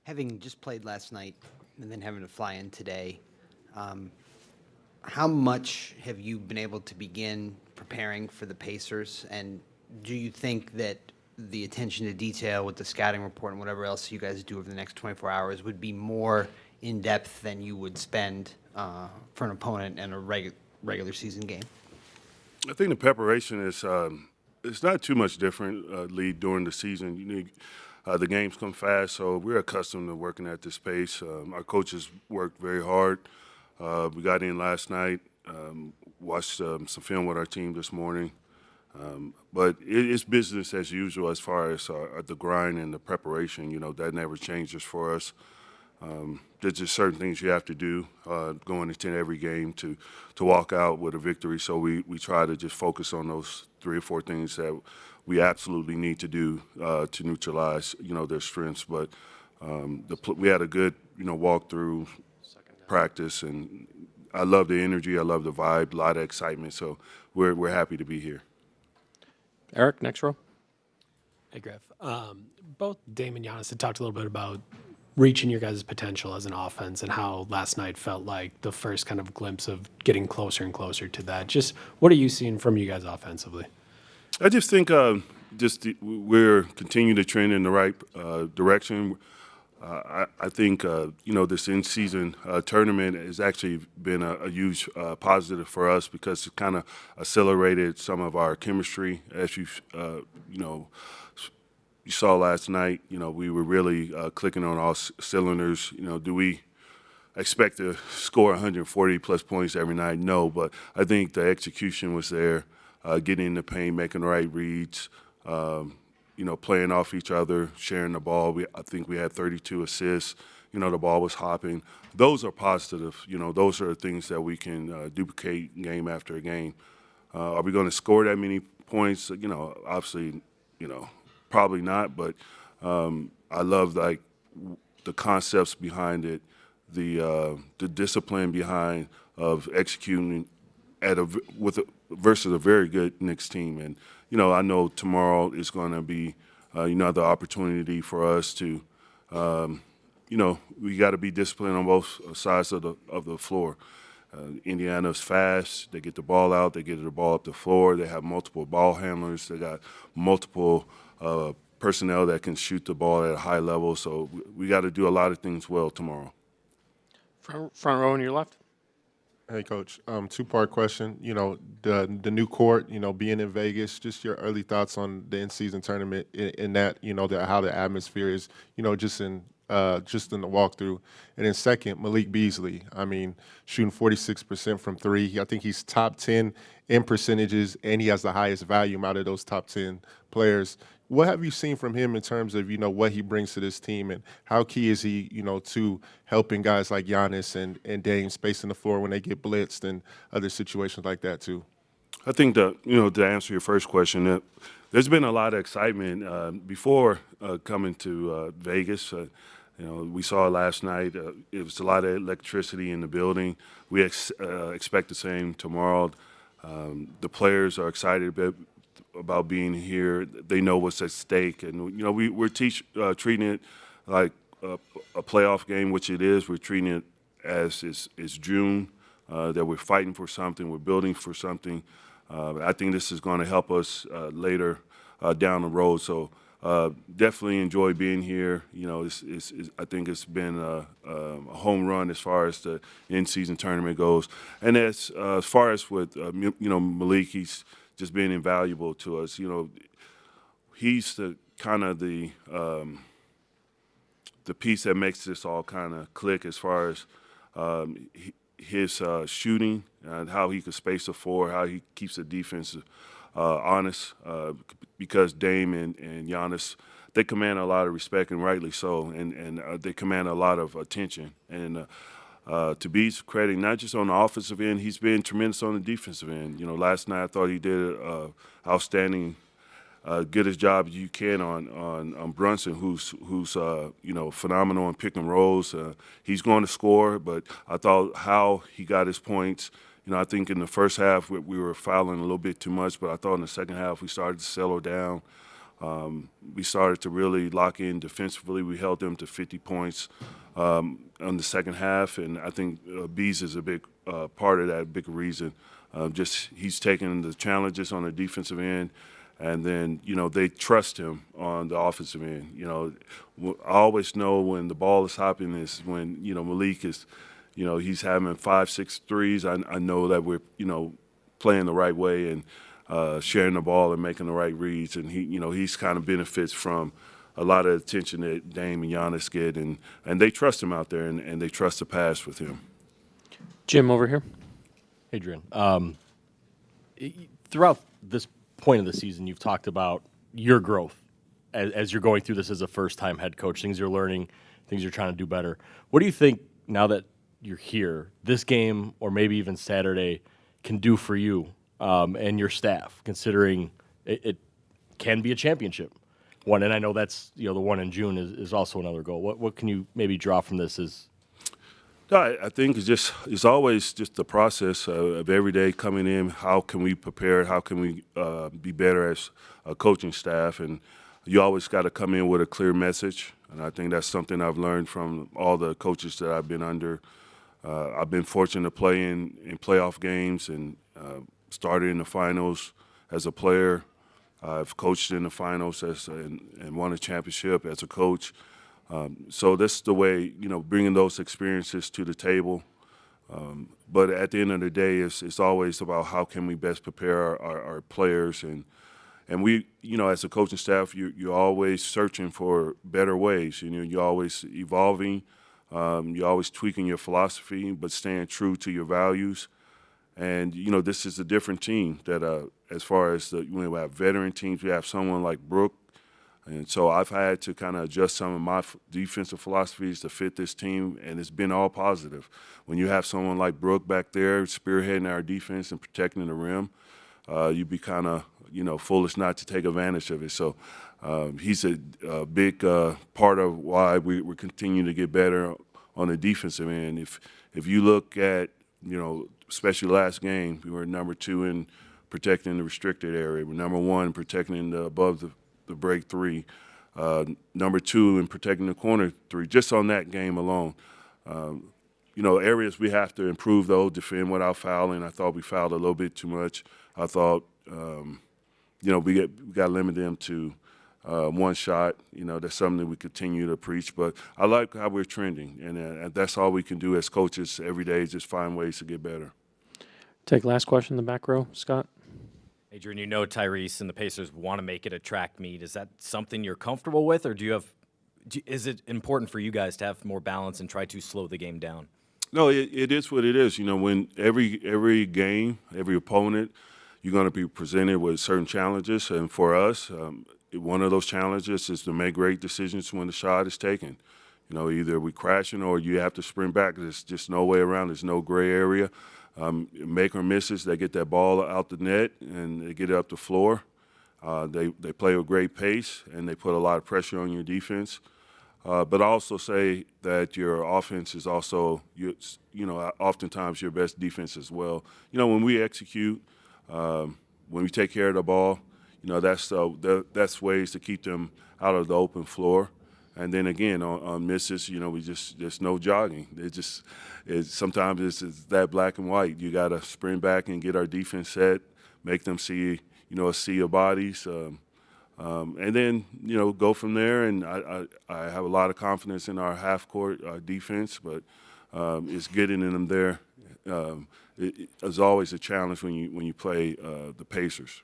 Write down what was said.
Having just played last night and then having to fly in today, how much have you been able to begin preparing for the Pacers? And do you think that the attention to detail with the scouting report and whatever else you guys do over the next 24 hours would be more in depth than you would spend for an opponent in a regular season game? I think the preparation is it's not too much different, Lee, during the season. The games come fast, so we're accustomed to working at this pace. Our coaches worked very hard. We got in last night, watched some film with our team this morning. But it's business as usual as far as the grind and the preparation. That never changes for us. There's just certain things you have to do going into every game to walk out with a victory. So we try to just focus on those 3 or 4 things that we absolutely need to do to neutralize, their strengths. But we had a good, walkthrough practice, and I love the energy, I love the vibe, a lot of excitement. So we're happy to be here. Eric, next row. Hey, Griff. Both Dame and Giannis had talked a little bit about reaching your guys' potential as an offense and how last night felt like the first kind of glimpse of getting closer and closer to that. Just what are you seeing from you guys offensively? I just think we're continuing to trend in the right direction. I think, this in-season tournament has actually been a huge positive for us because it kind of accelerated some of our chemistry. As you saw last night, we were really clicking on all cylinders. Do we expect to score 140-plus points every night? No, but I think the execution was there, getting in the paint, making the right reads, playing off each other, sharing the ball. I think we had 32 assists. The ball was hopping. Those are positive. Those are things that we can duplicate game after game. Are we going to score that many points? Obviously, probably not. But I love the concepts behind it, the discipline behind of executing versus a very good Knicks team. And I know tomorrow is going to be another opportunity for us to, we got to be disciplined on both sides of the floor. Indiana's fast. They get the ball out. They get the ball up the floor. They have multiple ball handlers. They got multiple personnel that can shoot the ball at a high level. So we got to do a lot of things well tomorrow. Front row on your left. Hey, Coach. 2-part question. The new court, being in Vegas, just your early thoughts on the in-season tournament in that, how the atmosphere is, just in the walkthrough. And then second, Malik Beasley. Shooting 46% from 3. I think he's top 10 in percentages, and he has the highest volume out of those top 10 players. What have you seen from him in terms of, what he brings to this team, and how key is he, to helping guys like Giannis and Dame spacing the floor when they get blitzed and other situations like that too? I think to answer your first question, there's been a lot of excitement before coming to Vegas. We saw last night. It was a lot of electricity in the building. We expect the same tomorrow. The players are excited about being here. They know what's at stake, and we're treating it like a playoff game, which it is. We're treating it as it's June, that we're fighting for something, we're building for something. I think this is going to help us later down the road. So definitely enjoy being here. I think it's been a home run as far as the in-season tournament goes. And as far as with Malik, he's just being invaluable to us. He's the kind of the piece that makes this all kind of click as far as his shooting and how he can space the floor, how he keeps the defense honest. Because Dame and Giannis, they command a lot of respect, and rightly so, and they command a lot of attention. And to B's credit, not just on the offensive end, he's been tremendous on the defensive end. Last night I thought he did outstanding, good as job as you can on Brunson, who's phenomenal in pick and rolls. He's going to score, but I thought how he got his points. I think in the first half we were fouling a little bit too much, but I thought in the second half we started to settle down. We started to really lock in defensively. We held them to 50 points on the second half, and I think Bees is a big part of that, big reason. Just he's taking the challenges on the defensive end, and then, they trust him on the offensive end. I always know when the ball is hopping is when, Malik is, he's having 5, 6 threes. I know that we're, playing the right way and sharing the ball and making the right reads. And he's kind of benefits from a lot of attention that Dame and Giannis get, and they trust him out there, and they trust the pass with him. Jim over here. Adrian, throughout this point of the season, you've talked about your growth as you're going through this as a first-time head coach, things you're learning, things you're trying to do better. What do you think, now that you're here, this game or maybe even Saturday can do for you and your staff, considering it can be a championship one? And I know that's, the one in June is also another goal. What can you maybe draw from this as – I think it's always just the process of every day coming in. How can we prepare? How can we be better as a coaching staff? And you always got to come in with a clear message. And I think that's something I've learned from all the coaches that I've been under. I've been fortunate to play in playoff games and started in the finals as a player. I've coached in the finals and won a championship as a coach. So that's the way, bringing those experiences to the table. But at the end of the day, it's always about how can we best prepare our players. And we, as a coaching staff, you're always searching for better ways. You're always evolving. You're always tweaking your philosophy, but staying true to your values. And, this is a different team that as far as we have veteran teams, we have someone like Brooke. And so I've had to kind of adjust some of my defensive philosophies to fit this team, and it's been all positive. When you have someone like Brooke back there spearheading our defense and protecting the rim, you'd be kind of, foolish not to take advantage of it. So he's a big part of why we're continuing to get better on the defensive end. If you look at, especially last game, we were number 2 in protecting the restricted area. We're number 1 protecting above the break 3, number 2 in protecting the corner 3, just on that game alone. Areas we have to improve, though, defend without fouling. I thought we fouled a little bit too much. I thought, we got to limit them to one shot. That's something that we continue to preach. But I like how we're trending, and that's all we can do as coaches every day is just find ways to get better. Take last question in the back row, Scott. Adrian, Tyrese and the Pacers want to make it a track meet. Is that something you're comfortable with, or is it important for you guys to have more balance and try to slow the game down? No, it is what it is. When every game, every opponent, you're going to be presented with certain challenges. And for us, one of those challenges is to make great decisions when the shot is taken. Either we crashing or you have to sprint back. There's just no way around. There's no gray area. Make or misses, they get that ball out the net and they get it up the floor. They play with great pace and they put a lot of pressure on your defense. But I also say that your offense is also, oftentimes your best defense as well. When we execute, when we take care of the ball, that's ways to keep them out of the open floor. And then again, on misses, we just no jogging. Sometimes it's that black and white. You got to sprint back and get our defense set, make them see, a sea of bodies, and then go from there. And I have a lot of confidence in our half court defense, but it's getting in them there. It's always a challenge when you play the Pacers.